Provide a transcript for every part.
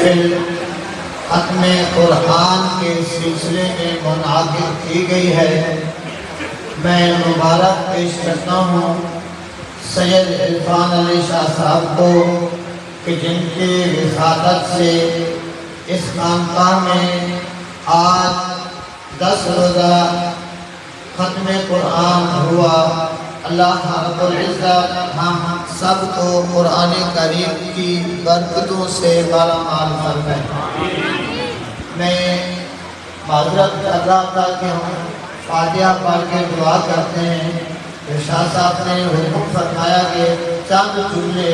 محفل ختم قرآن کے سلسلے میں منعقد کی گئی ہے۔ میں مبارک پیش کرتا ہوں سید عرفان علی شاہ صاحب کو کہ جن کی وفادت سے اس خانقاہ میں آج 10 روزہ ختم قرآن ہوا۔ اللہ رب العزت ہم سب کو قرآن کریم کی برکتوں سے مالا مال فرمائے۔ میں معذرت کر رہا تھا کہ ہم فاتحہ پڑھ کے دعا کرتے ہیں، شاہ صاحب نے حکم فرمایا کہ چند جملے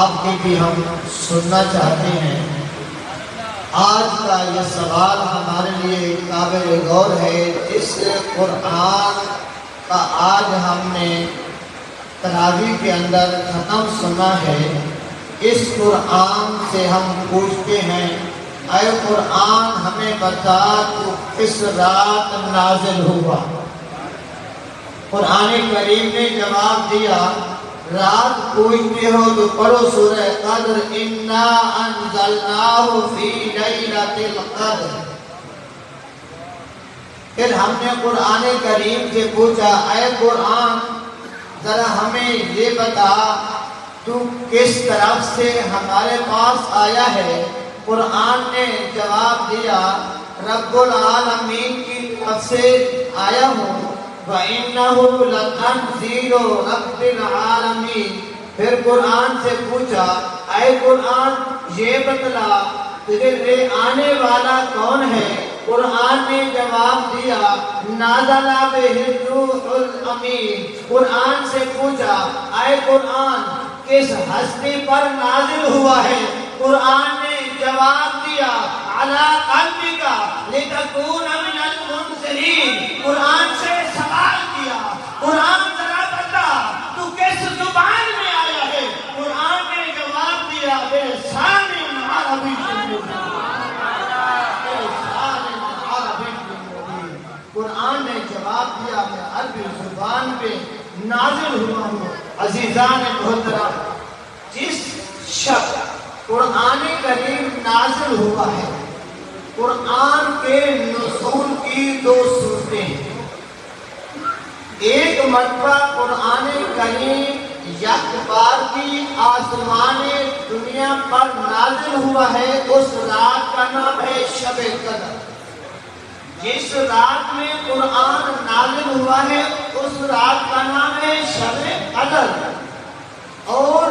آپ کے بھی ہم سننا چاہتے ہیں۔ آج کا یہ سوال ہمارے لیے قابل غور ہے۔ اس قرآن کا آج ہم نے تراویح کے اندر ختم سنا ہے۔ اس قرآن سے ہم پوچھتے ہیں، اے قرآن ہمیں بتا تو کس رات نازل ہوا؟ قرآن کریم نے جواب دیا، رات پوچھتے ہو تو پڑھو سورہ قدر، اِنَّا أَنزَلْنَاهُ فِي لَيْلَةِ الْقَدْرِ۔ پھر ہم نے قرآن کریم سے پوچھا، اے قرآن ذرا ہمیں یہ بتا تو کس طرف سے ہمارے پاس آیا ہے؟ قرآن نے جواب دیا، رب العالمین کی طرف سے آیا ہوں، وَإِنَّهُ لَتَنزِيلُ رَبِّ الْعَالَمِينَ۔ پھر قرآن سے پوچھا، اے قرآن یہ بتلا تجھے لے آنے والا کون ہے؟ قرآن نے جواب دیا، نازل بہ الروح الامین۔ قرآن سے پوچھا، اے قرآن کس ہستی پر نازل ہوا ہے؟ قرآن نے جواب دیا، علی قلبک لتکون من المنذرین۔ قرآن سے سوال کیا، قرآن ذرا بتا تو کس زبان میں آیا ہے؟ قرآن نے جواب دیا، بلسان عربی مبین۔ قرآن نے جواب دیا، میں عربی زبان پہ نازل ہوا ہوں۔ عزیزان محترم، جس شب قرآن کریم نازل ہوا ہے، قرآن کے نزول کی 2 صورتیں ہیں۔ ایک مرتبہ قرآن کریم یک بار کی آسمان دنیا پر نازل ہوا ہے، اس رات کا نام ہے شب قدر۔ جس رات میں قرآن نازل ہوا ہے اس رات کا نام ہے شب قدر، اور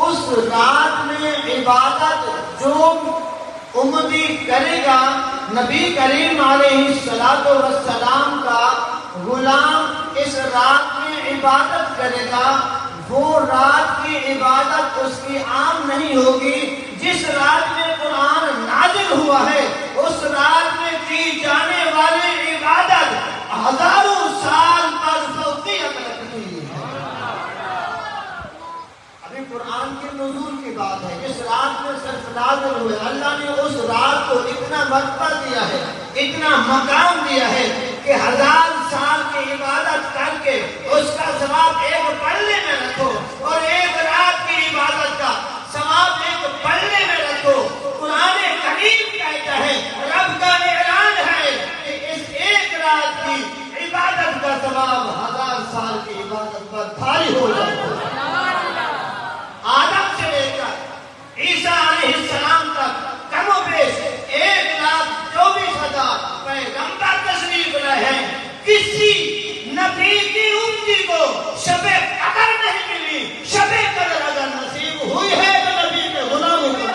اس رات میں عبادت جو امتی کرے گا، نبی کریم علیہ السلام کا غلام اس رات میں عبادت کرے گا، وہ رات کی عبادت اس کی عام نہیں ہوگی۔ جس رات میں قرآن نازل ہوا ہے اس رات میں کی جانے والی عبادت ہزاروں سال پر فوقیت رکھتی ہے۔ ابھی قرآن کے نزول کی بات ہے، جس رات میں صرف نازل ہوئے، اللہ نے اس رات کو اتنا مرتبہ دیا ہے، اتنا مقام دیا ہے کہ 1000 سال کی عبادت کر کے اس کا ثواب ایک پلے میں رکھو، اور ایک رات کی عبادت کا ثواب ایک پلے میں رکھو۔ قرآن کریم کہتا ہے، رب کا اعلان ہے کہ اس ایک رات کی عبادت کا ثواب 1000 سال کی عبادت پر بھاری ہو جائے گا۔ آدم سے لے کر عیسیٰ علیہ السلام تک کم و بیش 1,24,000 پیغمبر تشریف لائے ہیں، کسی نبی کی امتی کو شب قدر نہیں ملی۔ شب قدر اگر نصیب ہوئی ہے تو نبی کے غلاموں کو۔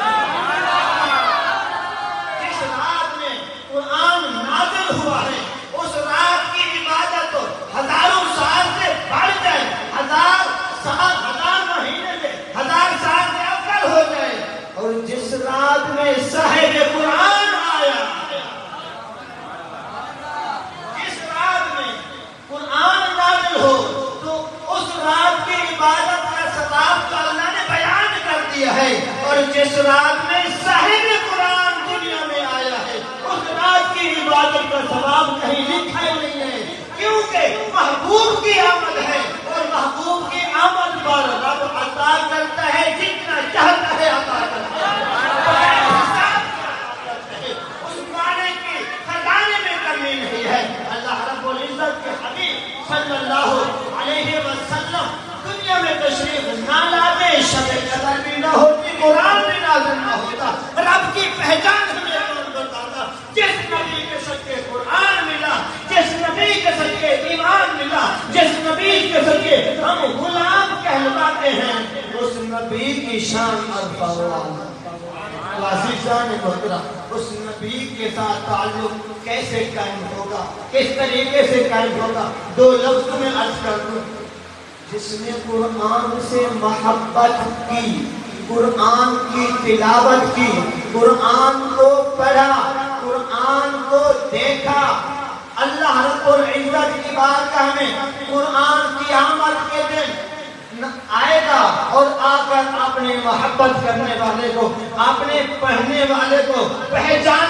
جس رات میں قرآن نازل ہوا ہے اس رات کی عبادت تو ہزاروں سال سے بڑھ جائے، 1000 سال، 1000 مہینے سے 1000 سال سے افضل ہو جائے۔ اور جس رات میں صاحب قرآن آیا، جس رات میں قرآن نازل ہو، تو اس رات کی عبادت کا ثواب تو اللہ نے بیان کر دیا ہے، اور جس رات میں صاحب قرآن دنیا میں آیا ہے اس رات کی عبادت کا ثواب کہیں لکھا ہی نہیں ہے، کیونکہ محبوب کی آمد ہے، اور محبوب کی آمد پر رب عطا کرتا ہے جتنا چاہتا ہے عطا کرتا ہے۔ شان عرفہ والا عزیزان محترم، اس نبی کے ساتھ تعلق کیسے قائم ہوگا، کس طریقے سے قائم ہوگا؟ دو لفظ میں عرض کر دوں، جس نے قرآن سے محبت کی، قرآن کی تلاوت کی، قرآن کو پڑھا، قرآن کو دیکھا، اللہ رب العزت کی بارگاہ میں قرآن کی آمد کے دن آئے گا اور آ کر اپنے محبت کرنے والے کو، اپنے پڑھنے والے کو پہچان